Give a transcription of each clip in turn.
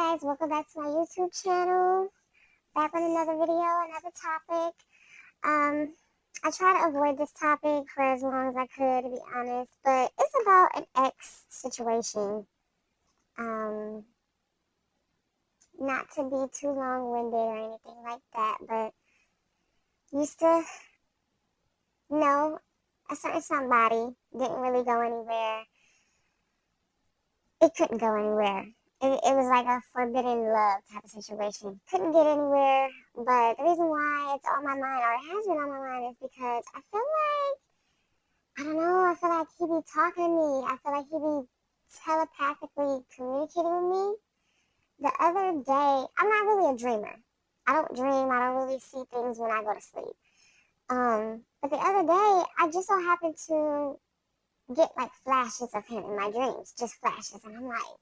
guys, welcome back to my YouTube channel. Back with another video, another topic. I try to avoid this topic for as long as I could, to be honest, but it's about an ex situation. Not to be too long-winded or anything like that, but used to know a certain somebody, didn't really go anywhere. It couldn't go anywhere. It was like a forbidden love type of situation. Couldn't get anywhere, but the reason why it's on my mind, or it has been on my mind, is because I feel like, I don't know, I feel like he be talking to me. I feel like he be telepathically communicating with me. The other day, I'm not really a dreamer. I don't dream. I don't really see things when I go to sleep. But the other day, I just so happened to get like flashes of him in my dreams, just flashes, and I'm like,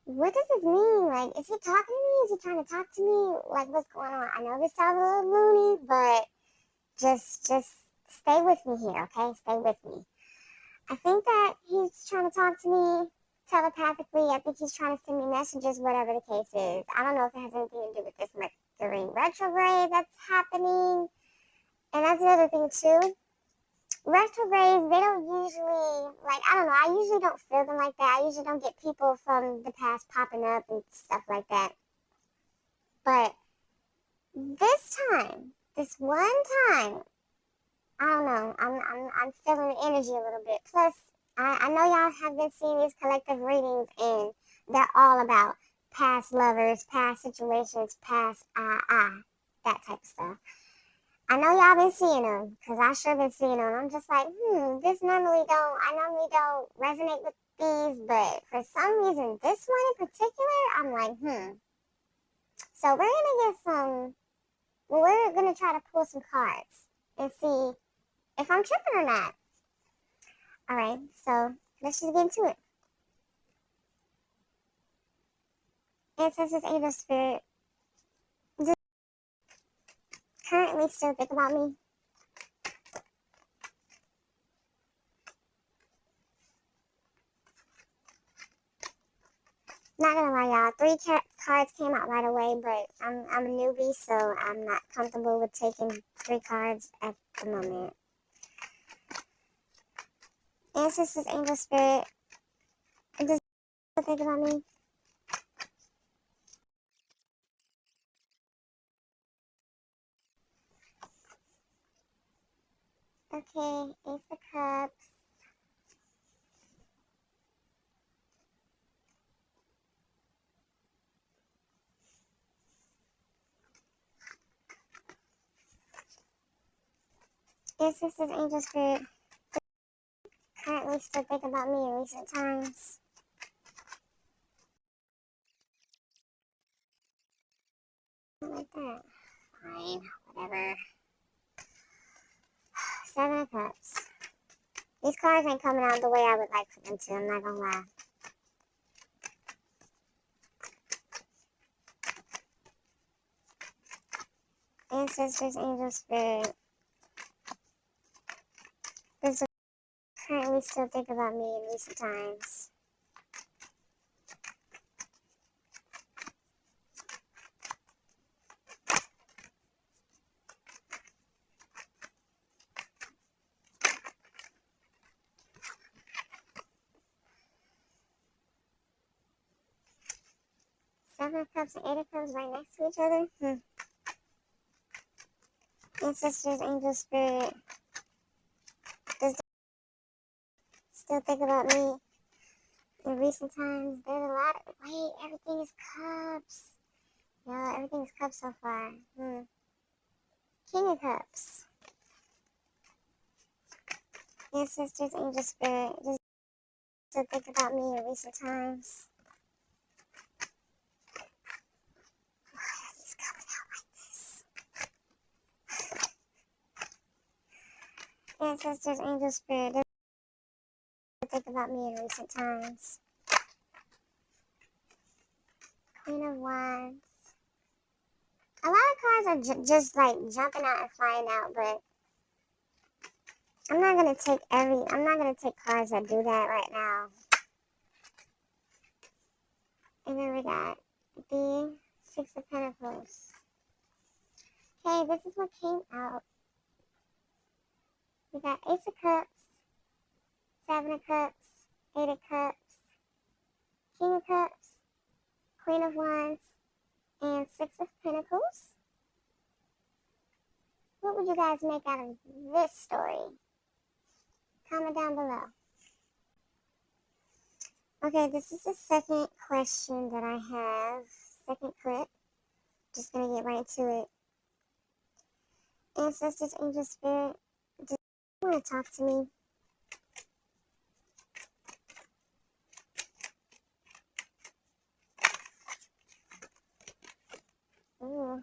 what does this mean? Like, is he talking to me? Is he trying to talk to me? Like, what's going on? I know this sounds a little loony, but just stay with me here, okay? Stay with me. I think that he's trying to talk to me telepathically. I think he's trying to send me messages, whatever the case is. I don't know if it has anything to do with this Mercury retrograde that's happening. And that's another thing, too. Retrogrades, they don't usually, like, I don't know, I usually don't feel them like that. I usually don't get people from the past popping up and stuff like that. But this time, this one time, I don't know, I'm feeling the energy a little bit. Plus, I know y'all have been seeing these collective readings, and they're all about past lovers, past situations, past that type of stuff. I know y'all been seeing them, because I sure been seeing them. I'm just like, I normally don't resonate with these, but for some reason, this one in particular, I'm like, So we're gonna try to pull some cards and see if I'm tripping or not. Alright, so let's just get into it. Ancestors, angel spirit, just currently still think about me. Not gonna lie, y'all. 3 cards came out right away, but I'm a newbie, so I'm not comfortable with taking 3 cards at the moment. Ancestors, angel spirit, just think about me. Okay, Ace of Cups. Ancestors, angel spirit, currently still think about me in recent times. Like that. Fine, whatever. 7 of Cups. These cards ain't coming out the way I would like for them to, I'm not gonna lie. Ancestors, angel spirit. This will currently still think about me in recent times. Seven of Cups and 8 of Cups right next to each other. Ancestors, angel spirit. Does still think about me in recent times? There's a lot of, wait, everything is cups. No, everything is cups so far. King of Cups. Ancestors, angel spirit. Does still think about me in recent times? Ancestors, angel spirit, think about me in recent times. Queen of Wands. A lot of cards are just like jumping out and flying out, but I'm not gonna take cards that do that right now. And then we got the Six of Pentacles. Okay, this is what came out. We got Ace of Cups, Seven of Cups, Eight of Cups, King of Cups, Queen of Wands, and Six of Pentacles. What would you guys make out of this story? Comment down below. Okay, this is the second question that I have. Second clip. Just gonna get right to it. Ancestors, angel spirit, do you want to talk to me? Ooh,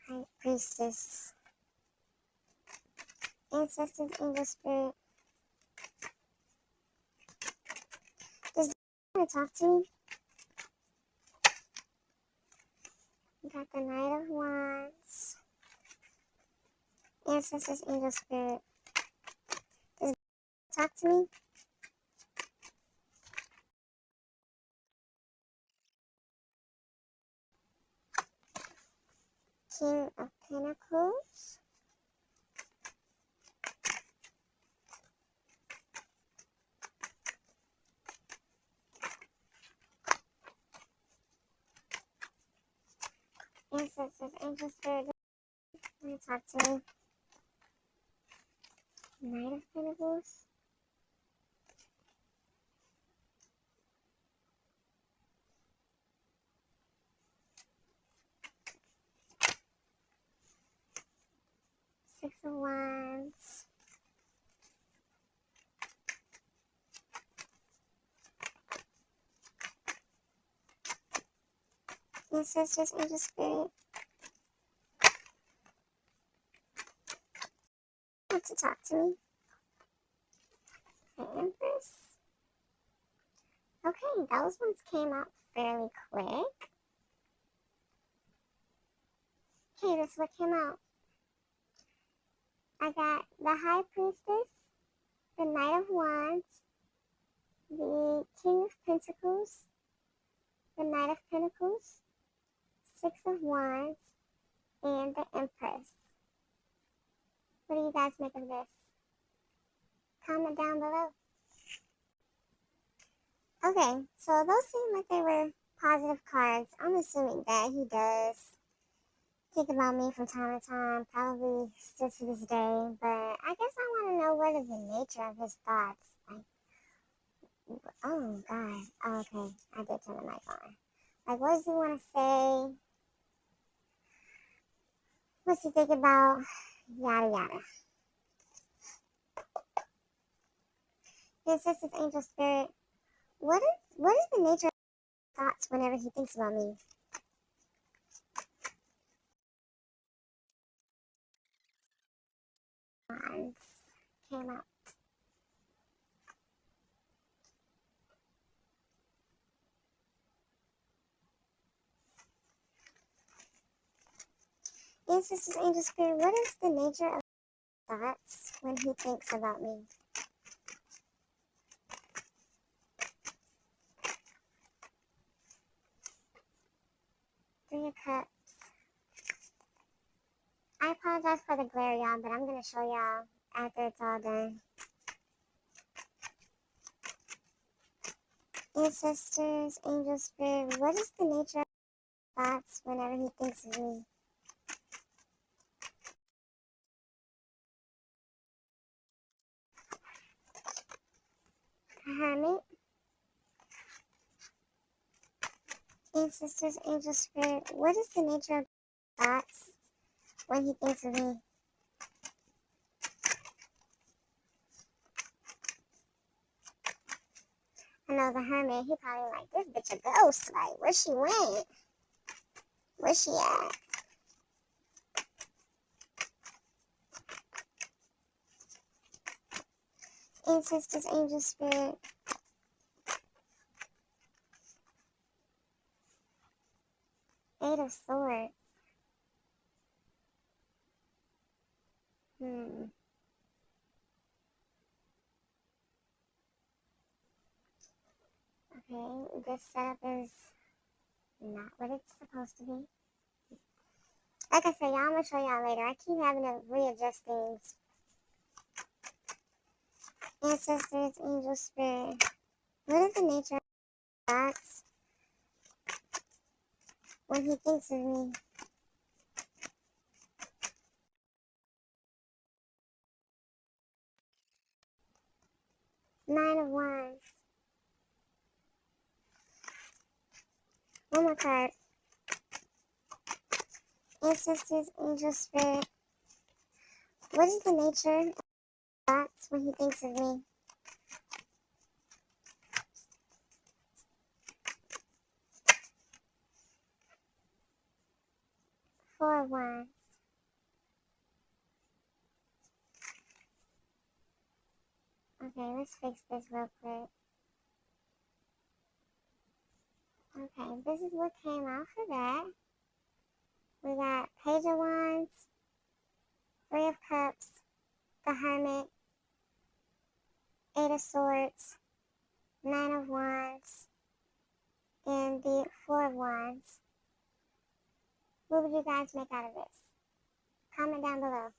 High Priestess. Ancestors, angel spirit, does you want to talk to me? We got the Knight of Wands. Ancestors, angel spirit, does you talk to me? King of Pentacles. Ancestors, angel spirit, want to talk to me? Knight of Pentacles. Six of Wands. Ancestors, angel spirit, want to talk to me? The Empress. Okay, those ones came out fairly quick. Okay, this is what came out. I got the High Priestess, the Knight of Wands, the King of Pentacles, the Knight of Pentacles, Six of Wands, and the Empress. What do you guys make of this? Comment down below. Okay, so those seem like they were positive cards. I'm assuming that he does think about me from time to time, probably still to this day, but I guess I want to know what is the nature of his thoughts. Like, oh, God. Oh, okay, I did turn the mic on. Like, what does he want to say? What's he think about? Yada, yada. Ancestors, angel spirit, what is the nature of his thoughts whenever he thinks about me? Came out. Ancestors, angel spirit, what is the nature of his thoughts when he thinks about me? Three of Cups. I apologize for the glare, y'all, but I'm going to show y'all after it's all done. Ancestors, angel spirit, what is the nature of his thoughts whenever he thinks of me? Hermit. Ancestors, angel spirit, what is the nature of his thoughts when he thinks of me? I know the Hermit, he probably like, this bitch a ghost. Like, where she went? Where she at? Ancestors, angel spirit. Eight of Swords. Okay, this setup is not what it's supposed to be. Like I said, y'all, I'm going to show y'all later. I keep having to readjust things. Ancestors, angel spirit. What is the nature of thoughts when he thinks of me? Nine of Wands. One more card. Ancestors, angel spirit. What is the nature of thoughts when he thinks of me? Four of Wands. Okay, let's fix this real quick. Okay, this is what came out for that. We got Page of Wands, Three of Cups, the Hermit, Eight of Swords, Nine of Wands, and the Four of Wands. What would you guys make out of this? Comment down below.